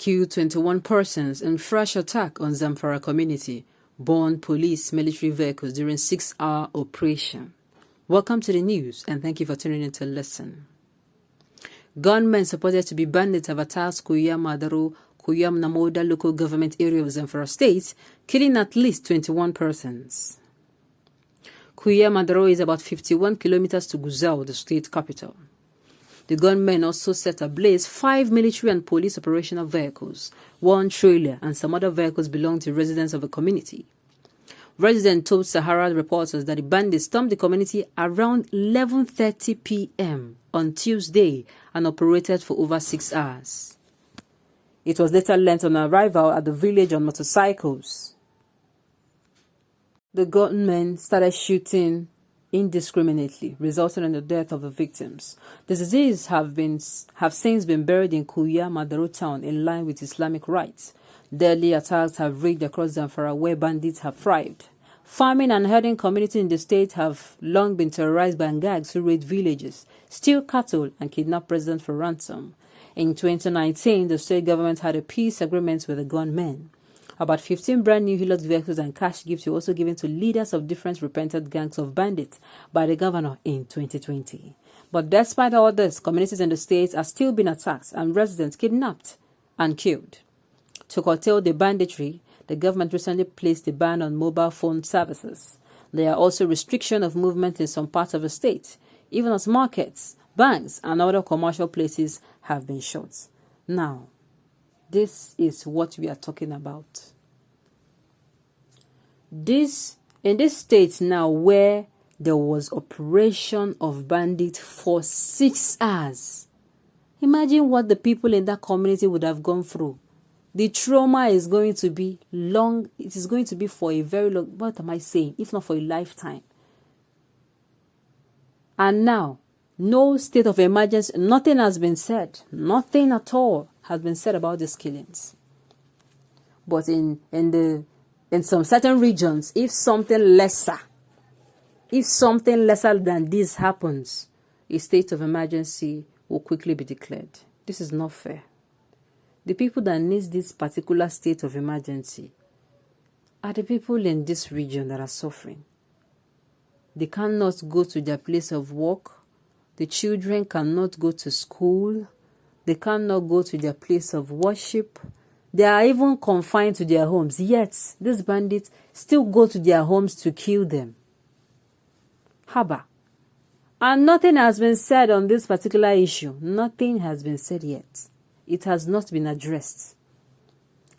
killed 21 persons in fresh attack on Zamfara community, burn police military vehicles during 6-hour operation. Welcome to the news and thank you for tuning in to listen. Gunmen supposed to be bandits have attacked Kuyam Namoda local government area of Zamfara state, killing at least 21 persons. Kuyam is about 51 kilometers to Guzau, the state capital. The gunmen also set ablaze 5 military and police operational vehicles, 1 trailer, and some other vehicles belonging to residents of the community. Residents told Sahara reporters that the bandits stormed the community around 11:30 p.m. on Tuesday and operated for over 6 hours. It was later learned on arrival at the village on motorcycles. The gunmen started shooting indiscriminately, resulting in the death of the victims. The deceased have since been buried in Kuya Madaro town in line with Islamic rites. Deadly attacks have raged across Zamfara where bandits have thrived. Farming and herding communities in the state have long been terrorized by gangs who raid villages, steal cattle, and kidnap residents for ransom. In 2019, the state government had a peace agreement with the gunmen. About 15 brand new Hilux vehicles and cash gifts were also given to leaders of different repentant gangs of bandits by the governor in 2020. But despite all this, communities in the state are still being attacked and residents kidnapped and killed. To curtail the banditry, the government recently placed a ban on mobile phone services. There are also restrictions of movement in some parts of the state, even as markets, banks, and other commercial places have been shut. Now, this is what we are talking about. In this state now where there was operation of bandits for 6 hours. Imagine what the people in that community would have gone through. The trauma is going to be long. It is going to be for a very long, what am I saying? If not for a lifetime. And now, no state of emergency, nothing has been said. Nothing at all has been said about these killings. But in some certain regions, if something lesser than this happens, a state of emergency will quickly be declared. This is not fair. The people that need this particular state of emergency are the people in this region that are suffering. They cannot go to their place of work. The children cannot go to school. They cannot go to their place of worship. They are even confined to their homes. Yet, these bandits still go to their homes to kill them. Haba. And nothing has been said on this particular issue. Nothing has been said yet. It has not been addressed.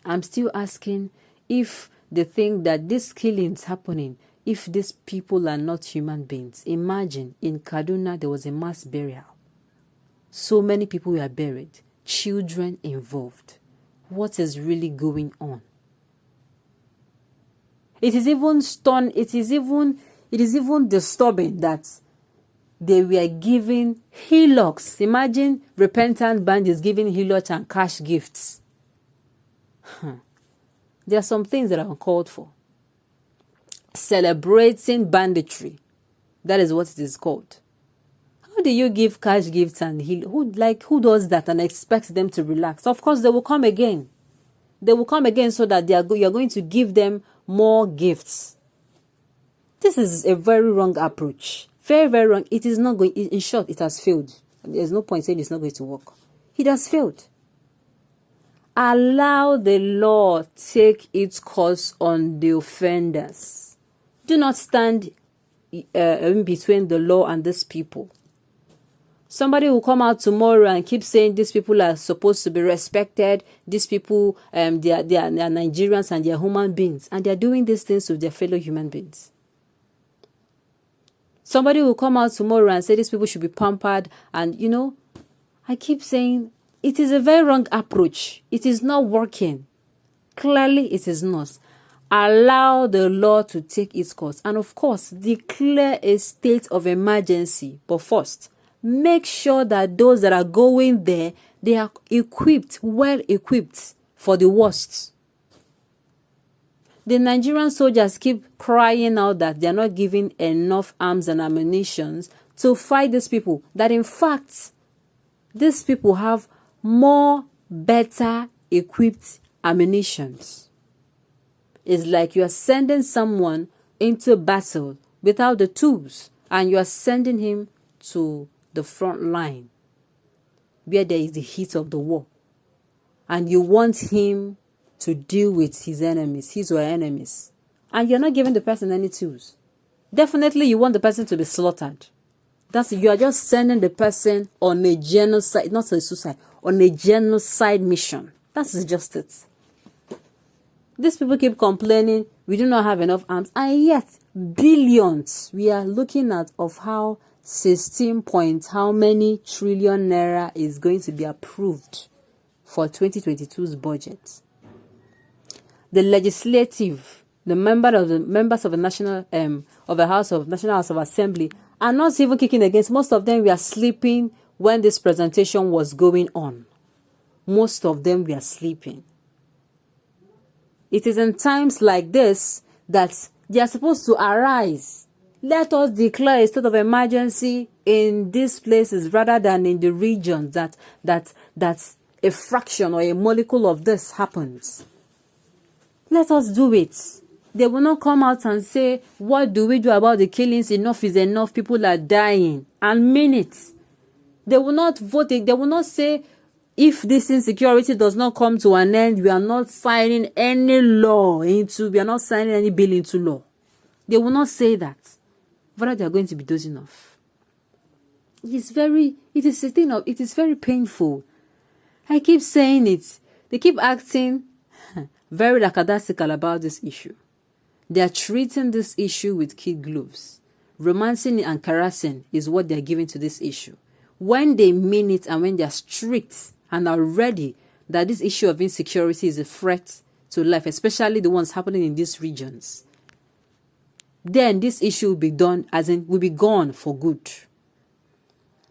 I'm still asking if they think that this killing is happening, if these people are not human beings. Imagine in Kaduna there was a mass burial. So many people were buried, children involved. What is really going on? It is even disturbing that they were giving Hilux. Imagine repentant bandits giving Hilux and cash gifts. There are some things that are uncalled for. Celebrating banditry. That is what it is called. How do you give cash gifts and who does that and expects them to relax? Of course, they will come again. They will come again so that you're going to give them more gifts. This is a very wrong approach. Very, very wrong. It is not going, in short, it has failed. There's no point saying it's not going to work. It has failed. Allow the law take its course on the offenders. Do not stand in between the law and these people. Somebody will come out tomorrow and keep saying these people are supposed to be respected. These people, they are Nigerians and they are human beings. And they are doing these things to their fellow human beings. Somebody will come out tomorrow and say these people should be pampered. And, I keep saying it is a very wrong approach. It is not working. Clearly, it is not. Allow the law to take its course. And, of course, declare a state of emergency. But first, make sure that those that are going there, they are equipped, well equipped for the worst. The Nigerian soldiers keep crying out that they are not giving enough arms and ammunition to fight these people. That in fact, these people have more better equipped ammunition. It's like you are sending someone into battle without the tools, and you are sending him to the front line where there is the heat of the war, and you want him to deal with his enemies, his or her enemies, and you're not giving the person any tools. Definitely you want the person to be slaughtered. You are just sending the person on a genocide, not a suicide, on a genocide mission. That's just it. These people keep complaining we do not have enough arms, and yet billions we are looking at of how 16 point how many trillion naira is going to be approved for 2022's budget. The legislative, the members of the National House of Assembly are not even kicking against. Most of them were sleeping when this presentation was going on. Most of them were sleeping. It is in times like this that they are supposed to arise. Let us declare a state of emergency in these places rather than in the regions that a fraction or a molecule of this happens. Let us do it. They will not come out and say, what do we do about the killings? Enough is enough. People are dying. And mean it. They will not vote. They will not say, if this insecurity does not come to an end, we are not signing any we are not signing any bill into law. They will not say that. But they are going to be dozing off. It is very painful. I keep saying it. They keep acting very lackadaisical about this issue. They are treating this issue with kid gloves. Romancing and caressing is what they are giving to this issue. When they mean it and when they are strict and are ready that this issue of insecurity is a threat to life, especially the ones happening in these regions, then this issue will be done, will be gone for good.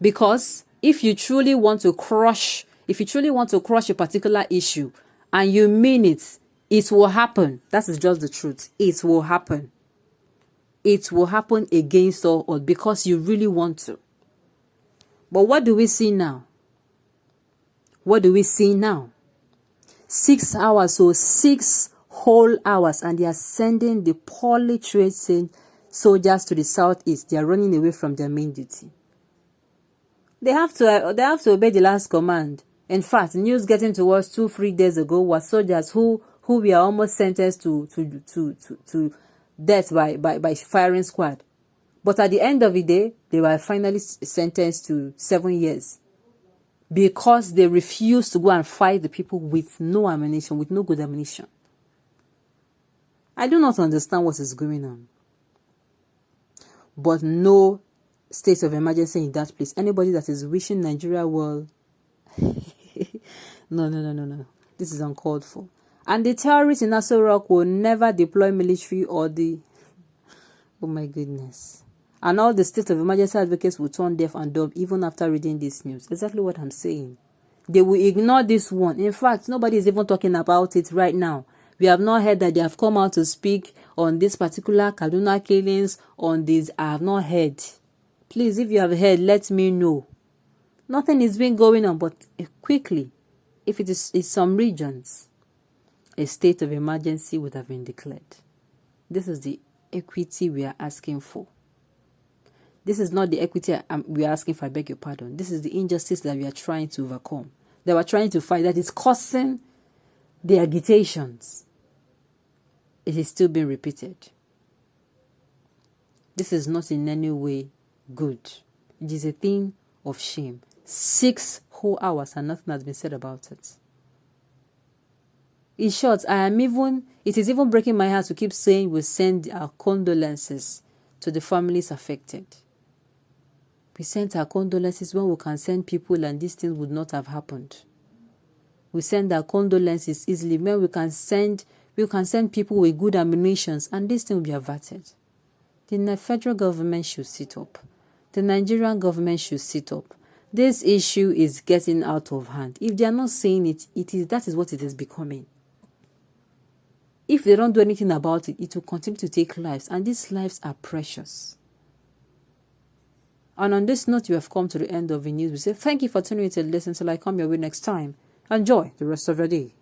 Because if you truly want to crush a particular issue and you mean it, it will happen. That is just the truth. It will happen. It will happen against all odds because you really want to. But what do we see now? What do we see now? 6 hours, so 6 whole hours, and they are sending the poorly trained soldiers to the southeast. They are running away from their main duty. They have to obey the last command. In fact, news getting to us 2-3 days ago was soldiers who were almost sentenced to death by firing squad. But at the end of the day, they were finally sentenced to 7 years because they refused to go and fight the people with no ammunition, with no good ammunition. I do not understand what is going on. But no state of emergency in that place. Anybody that is wishing Nigeria well, no. This is uncalled for. And the terrorists in Aso Rock will never deploy military or the... Oh my goodness. And all the state of emergency advocates will turn deaf and dumb even after reading this news. Exactly what I'm saying. They will ignore this one. In fact, nobody is even talking about it right now. We have not heard that they have come out to speak on this particular Kaduna killings, on this. I have not heard. Please, if you have heard, let me know. Nothing is been going on, but quickly, if it is in some regions, a state of emergency would have been declared. This is the equity we are asking for. This is not the equity we are asking for, I beg your pardon. This is the injustice that we are trying to overcome. That we are trying to fight, that is causing the agitations. It is still being repeated. This is not in any way good. It is a thing of shame. 6 whole hours and nothing has been said about it. In short, it is even breaking my heart to keep saying we send our condolences to the families affected. We sent our condolences when we can send people and these things would not have happened. We send our condolences easily when we can send people with good ammunition and this thing will be averted. The federal government should sit up. The Nigerian government should sit up. This issue is getting out of hand. If they are not saying it, that is what it is becoming. If they don't do anything about it, it will continue to take lives, and these lives are precious. And on this note, you have come to the end of the news. We say thank you for tuning in to listen till I come your way next time. Enjoy the rest of your day.